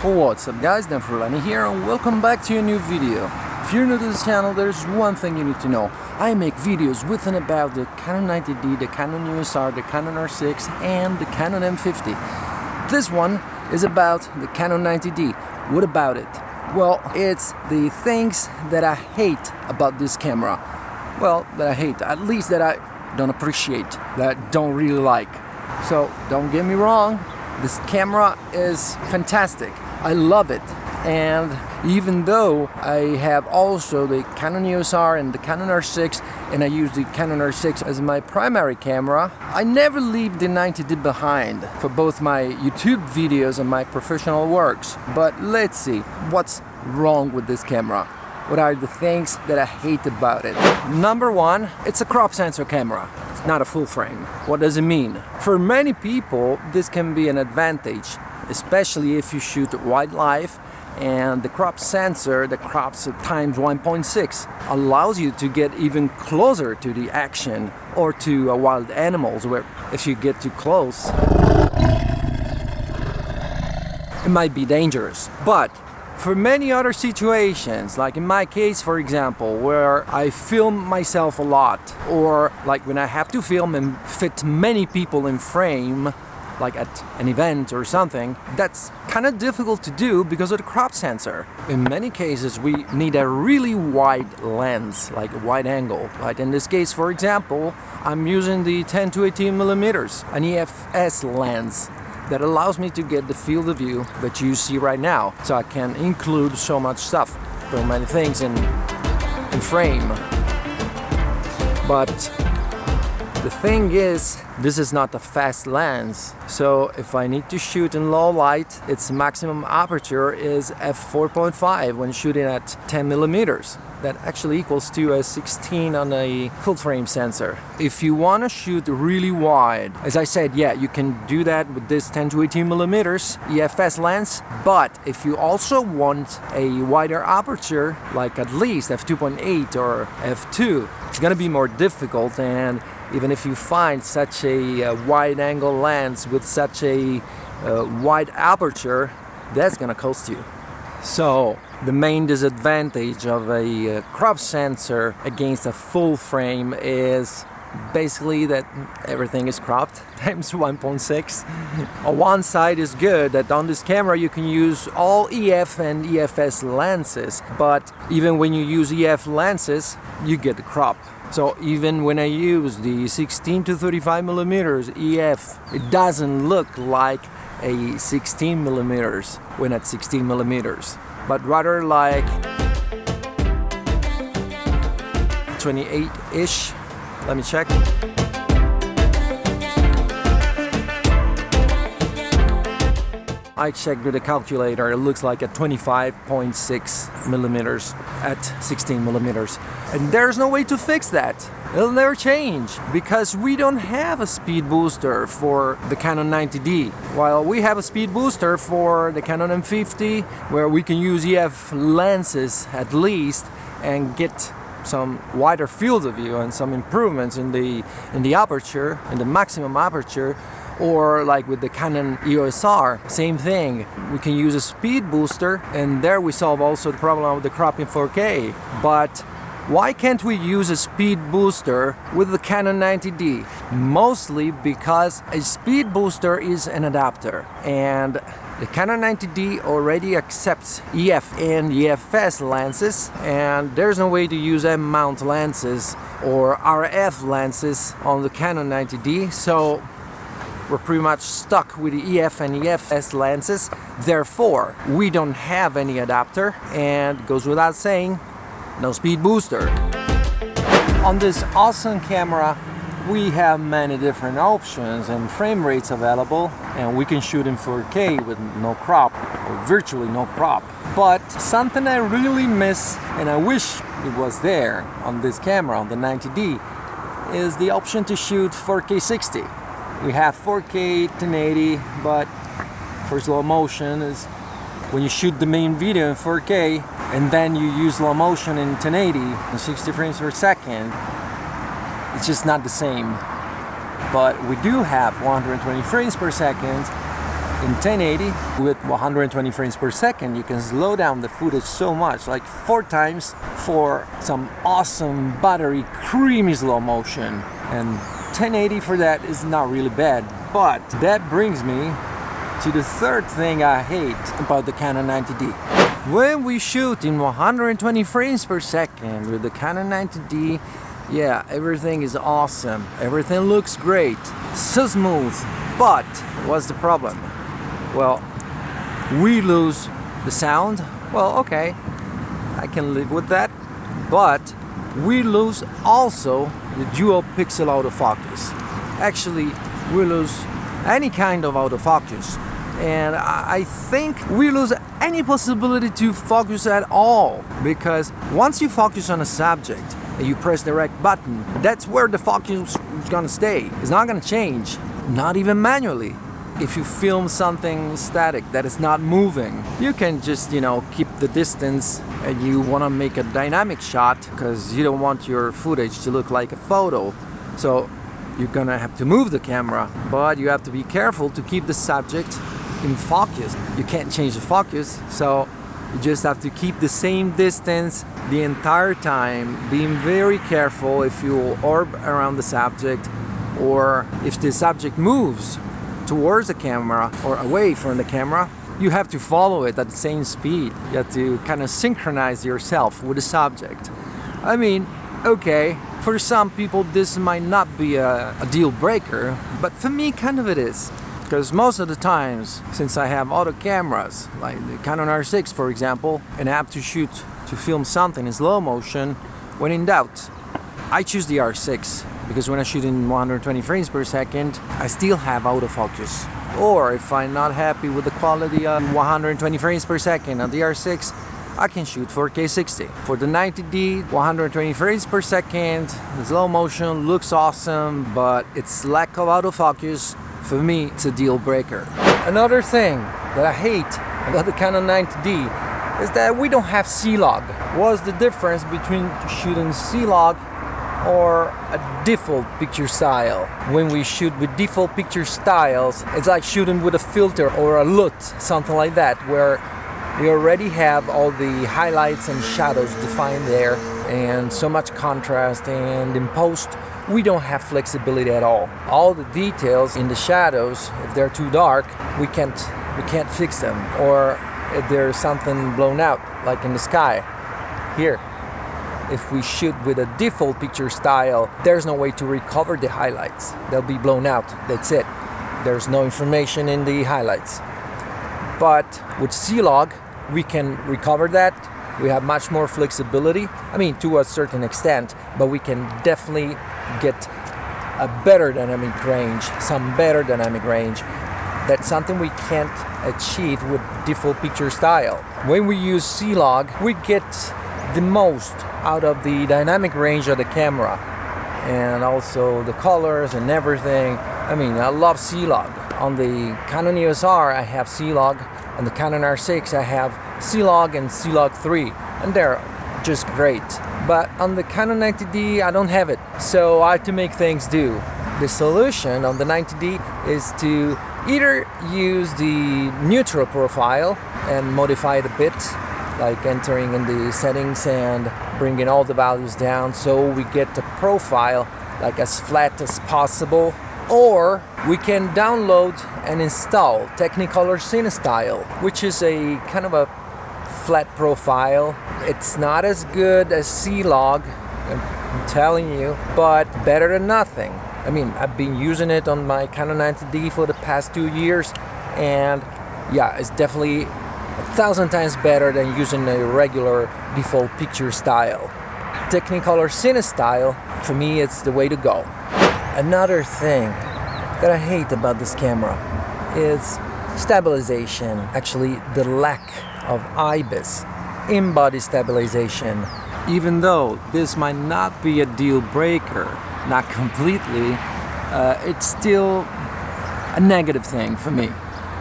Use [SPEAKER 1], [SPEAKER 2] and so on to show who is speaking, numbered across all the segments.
[SPEAKER 1] What's up guys, Dan Frullani here and welcome back to a new video. If you're new to this channel, there's one thing you need to know. I make videos with and about the Canon 90D, the Canon USR, the Canon R6 and the Canon M50. This one is about the Canon 90D. What about it? Well, it's the things that I hate about this camera. Well, that I hate, at least that I don't appreciate, that I don't really like. So don't get me wrong, this camera is fantastic. I love it, and even though I have also the Canon USR and the Canon R6 and I use the Canon R6 as my primary camera, I never leave the 90D behind for both my YouTube videos and my professional works. But let's see, what's wrong with this camera? What are the things that I hate about it? Number one, it's a crop sensor camera. It's not a full frame. What does it mean? For many people, this can be an advantage, especially if you shoot wildlife and the crop sensor that crops at times 1.6 allows you to get even closer to the action or to wild animals, where if you get too close it might be dangerous. But for many other situations, like in my case for example, where I film myself a lot, or like when I have to film and fit many people in frame, like at an event or something, that's kind of difficult to do because of the crop sensor. In many cases we need a really wide lens, like a wide angle. Like in this case for example, I'm using the 10 to 18 millimeters, an EFS lens that allows me to get the field of view that you see right now. So I can include so much stuff, so many things in frame. But the thing is, this is not a fast lens, so if I need to shoot in low light, its maximum aperture is f4.5 when shooting at 10 millimeters. That actually equals to a 16 on a full frame sensor. If you want to shoot really wide, as I said, yeah, you can do that with this 10 to 18 millimeters EFS lens, but if you also want a wider aperture, like at least f2.8 or f2, it's gonna be more difficult. And even if you find such a wide angle lens with such a wide aperture, that's gonna cost you. So the main disadvantage of a crop sensor against a full frame is basically that everything is cropped times 1.6. On one side is good, that on this camera you can use all EF and EFS lenses, but even when you use EF lenses, you get the crop. So even when I use the 16 to 35 millimeters EF, it doesn't look like a 16 millimeters when at 16 millimeters, but rather like 28-ish. Let me check. I checked with the calculator, it looks like at 25.6 millimeters at 16 millimeters. And there's no way to fix that. It'll never change because we don't have a speed booster for the Canon 90D. While we have a speed booster for the Canon M50, where we can use EF lenses at least and get some wider field of view and some improvements in the aperture, in the maximum aperture. Or like with the Canon USR, same thing. We can use a speed booster, and there we solve also the problem of the crop in 4K. But why can't we use a speed booster with the Canon 90D? Mostly because a speed booster is an adapter, and the Canon 90D already accepts EF and EFS lenses, and there's no way to use M-mount lenses or RF lenses on the Canon 90D, so we're pretty much stuck with the EF and EFS lenses. Therefore, we don't have any adapter, and goes without saying, no speed booster. On this awesome camera, we have many different options and frame rates available, and we can shoot in 4K with no crop, or virtually no crop. But something I really miss, and I wish it was there on this camera, on the 90D, is the option to shoot 4K 60. We have 4K 1080, but for slow motion is when you shoot the main video in 4K and then you use slow motion in 1080 and 60 frames per second, it's just not the same. But we do have 120 frames per second in 1080 with 120 frames per second, you can slow down the footage so much, like 4 times, for some awesome buttery creamy slow motion. And 1080 for that is not really bad. But that brings me to the third thing I hate about the Canon 90D. When we shoot in 120 frames per second with the Canon 90D, yeah, everything is awesome. Everything looks great, so smooth. But what's the problem? Well, we lose the sound. Well, okay, I can live with that. But we lose also the dual pixel autofocus. Actually, we lose any kind of autofocus. And I think we lose any possibility to focus at all, because once you focus on a subject and you press the direct button, that's where the focus is gonna stay. It's not gonna change, not even manually. If you film something static that is not moving, you can just, keep the distance, and you wanna make a dynamic shot because you don't want your footage to look like a photo. So you're gonna have to move the camera, but you have to be careful to keep the subject in focus. You can't change the focus, so you just have to keep the same distance the entire time, being very careful if you orb around the subject, or if the subject moves towards the camera or away from the camera, you have to follow it at the same speed. You have to kind of synchronize yourself with the subject. I mean, okay, for some people this might not be a deal breaker, but for me kind of it is. Because most of the times, since I have auto cameras, like the Canon R6 for example, and I have to film something in slow motion, when in doubt, I choose the R6. Because when I shoot in 120 frames per second, I still have autofocus. Or if I'm not happy with the quality of 120 frames per second on the R6, I can shoot 4K 60. For the 90D, 120 frames per second, the slow motion looks awesome, but its lack of autofocus, for me, it's a deal breaker. Another thing that I hate about the Canon 90D is that we don't have CLog. What's the difference between shooting CLog or a default picture style? When we shoot with default picture styles, it's like shooting with a filter or a LUT, something like that, where we already have all the highlights and shadows defined there, and so much contrast, and in post we don't have flexibility at all. All the details in the shadows, if they're too dark, we can't fix them, or if there's something blown out, like in the sky here. If we shoot with a default picture style, there's no way to recover the highlights. They'll be blown out, that's it. There's no information in the highlights. But with CLog, we can recover that. We have much more flexibility, to a certain extent, but we can definitely get a better dynamic range, some better dynamic range. That's something we can't achieve with default picture style. When we use CLog, we get the most out of the dynamic range of the camera, and also the colors and everything. I love CLog. On the Canon EOS R I have CLog, on the Canon R6 I have CLog and CLog 3, and they're just great. But on the Canon 90D I don't have it, so I have to make things do. The solution on the 90D is to either use the neutral profile and modify it a bit, like entering in the settings and bringing all the values down so we get the profile like as flat as possible, or we can download and install Technicolor CineStyle, which is a kind of a flat profile. It's not as good as CLog, I'm telling you, but better than nothing. I've been using it on my Canon 90D for the past 2 years, and yeah, it's definitely 1,000 times better than using a regular default picture style. Technicolor CineStyle, for me, it's the way to go. Another thing that I hate about this camera is stabilization, actually the lack of IBIS, in-body stabilization. Even though this might not be a deal breaker, not completely, it's still a negative thing for me.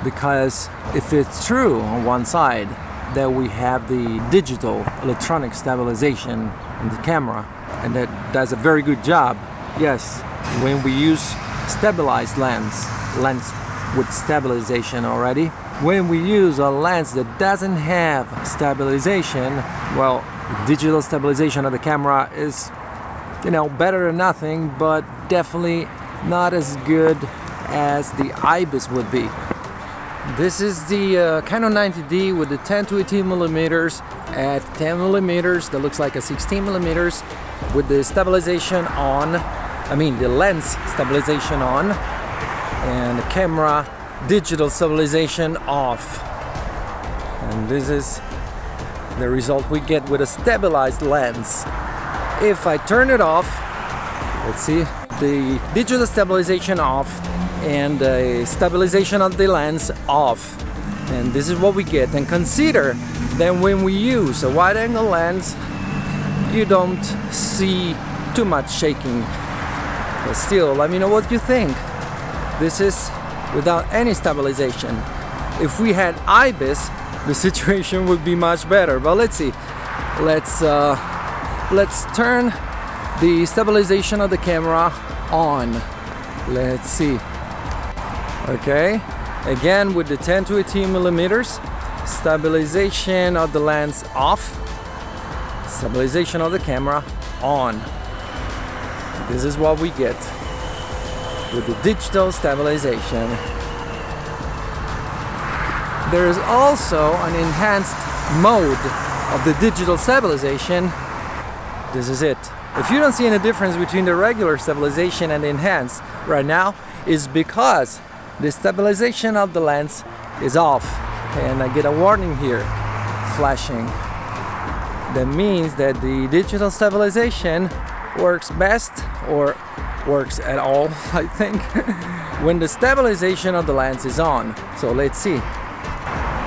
[SPEAKER 1] Because if it's true on one side that we have the digital electronic stabilization in the camera, and that does a very good job, yes, when we use stabilized lens with stabilization already. When we use a lens that doesn't have stabilization, well, digital stabilization of the camera is, you know, better than nothing, but definitely not as good as the IBIS would be. This is the Canon 90D with the 10 to 18 millimeters at 10 millimeters. That looks like a 16 millimeters with the stabilization on. I mean the lens stabilization on, and the camera digital stabilization off. And this is the result we get with a stabilized lens. If I turn it off, let's see, the digital stabilization off and the stabilization of the lens off, and this is what we get. And consider that when we use a wide angle lens, you don't see too much shaking. But still, let me know what you think. This is without any stabilization. If we had IBIS, the situation would be much better. But let's see. Let's turn the stabilization of the camera on. Let's see. Okay, again with the 10 to 18 millimeters, stabilization of the lens off, stabilization of the camera on. This is what we get with the digital stabilization. There is also an enhanced mode of the digital stabilization. This is it. If you don't see any difference between the regular stabilization and the enhanced right now, is because the stabilization of the lens is off, and I get a warning here flashing. That means that the digital stabilization works best, or works at all, I think, when the stabilization of the lens is on. So let's see.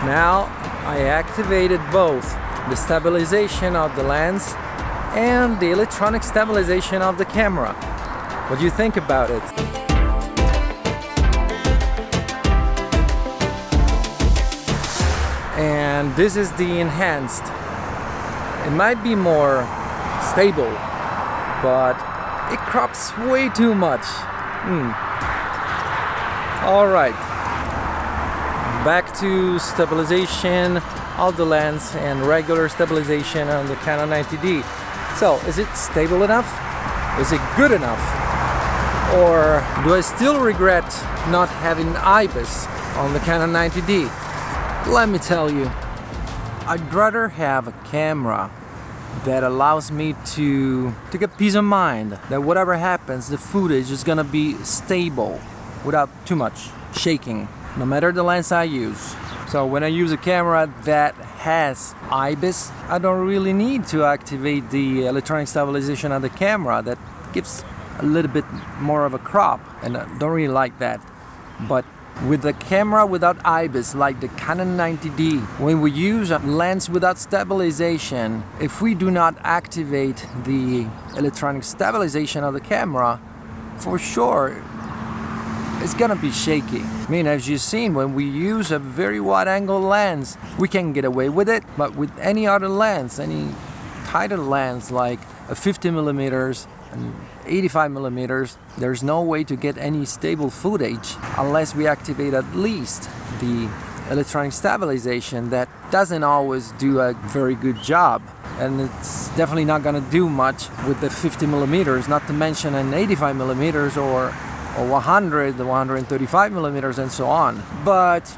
[SPEAKER 1] Now I activated both the stabilization of the lens and the electronic stabilization of the camera. What do you think about it? And this is the enhanced. It might be more stable, but it crops way too much. All right, back to stabilization of the lens and regular stabilization on the Canon 90D. So, is it stable enough? Is it good enough? Or do I still regret not having IBIS on the Canon 90D? Let me tell you, I'd rather have a camera that allows me to get peace of mind that whatever happens, the footage is gonna be stable without too much shaking, no matter the lens I use. So when I use a camera that has IBIS, I don't really need to activate the electronic stabilization of the camera. That gives a little bit more of a crop, and I don't really like that. But with the camera without IBIS, like the Canon 90D, when we use a lens without stabilization, if we do not activate the electronic stabilization of the camera, for sure it's gonna be shaky. I mean, as you've seen, when we use a very wide angle lens, we can get away with it, but with any other lens, any tighter lens like a 50 millimeters and 85 millimeters, there's no way to get any stable footage unless we activate at least the electronic stabilization. That doesn't always do a very good job, and it's definitely not gonna do much with the 50 millimeters, not to mention an 85 millimeters or 100, the 135 millimeters and so on. But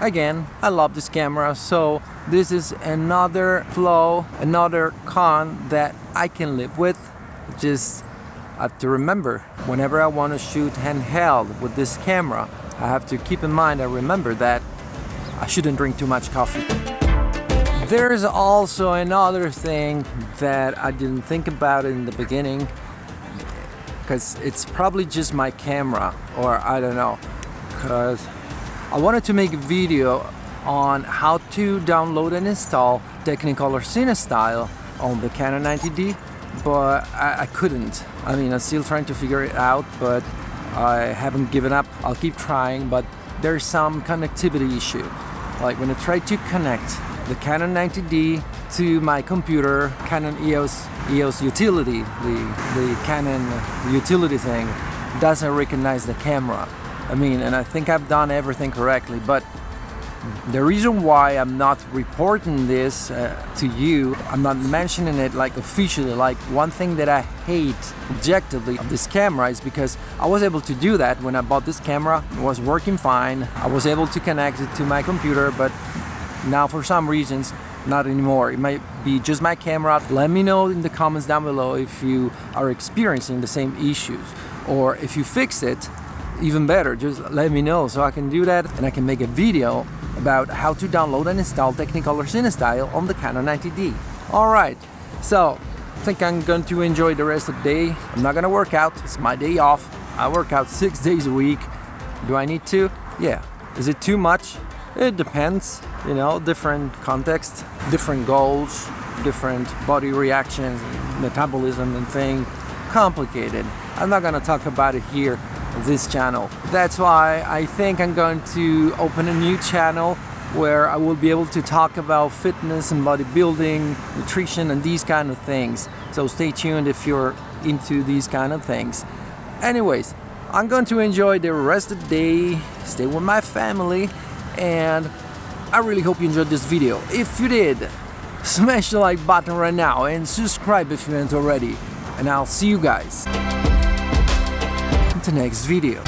[SPEAKER 1] again, I love this camera, so this is another flaw, another con that I can live with. Just have to remember, whenever I want to shoot handheld with this camera, I have to keep in mind and remember that I shouldn't drink too much coffee. There's also another thing that I didn't think about in the beginning, because it's probably just my camera, or I don't know, because I wanted to make a video on how to download and install Technicolor CineStyle on the Canon 90D, but I couldn't. I mean, I'm still trying to figure it out, but I haven't given up. I'll keep trying, but there's some connectivity issue. Like when I try to connect the Canon 90D to my computer, Canon EOS utility, the Canon utility thing, doesn't recognize the camera. I mean, and I think I've done everything correctly, but the reason why I'm not reporting this to you, I'm not mentioning it like officially, like one thing that I hate objectively of this camera is because I was able to do that when I bought this camera. It was working fine. I was able to connect it to my computer, but now for some reasons, not anymore. It might be just my camera. Let me know in the comments down below if you are experiencing the same issues, or if you fix it, even better, just let me know so I can do that and I can make a video about how to download and install Technicolor CineStyle on the Canon 90D. Alright, so I think I'm going to enjoy the rest of the day. I'm not gonna work out, it's my day off. I work out 6 days a week. Do I need to? Yeah. Is it too much? It depends, you know, different context, different goals, different body reactions, metabolism and thing. Complicated. I'm not gonna talk about it here on this channel. That's why I think I'm going to open a new channel where I will be able to talk about fitness and bodybuilding, nutrition and these kind of things. So stay tuned if you're into these kind of things. Anyways, I'm going to enjoy the rest of the day, stay with my family, and I really hope you enjoyed this video. If you did, smash the like button right now and subscribe if you haven't already. And I'll see you guys in the next video.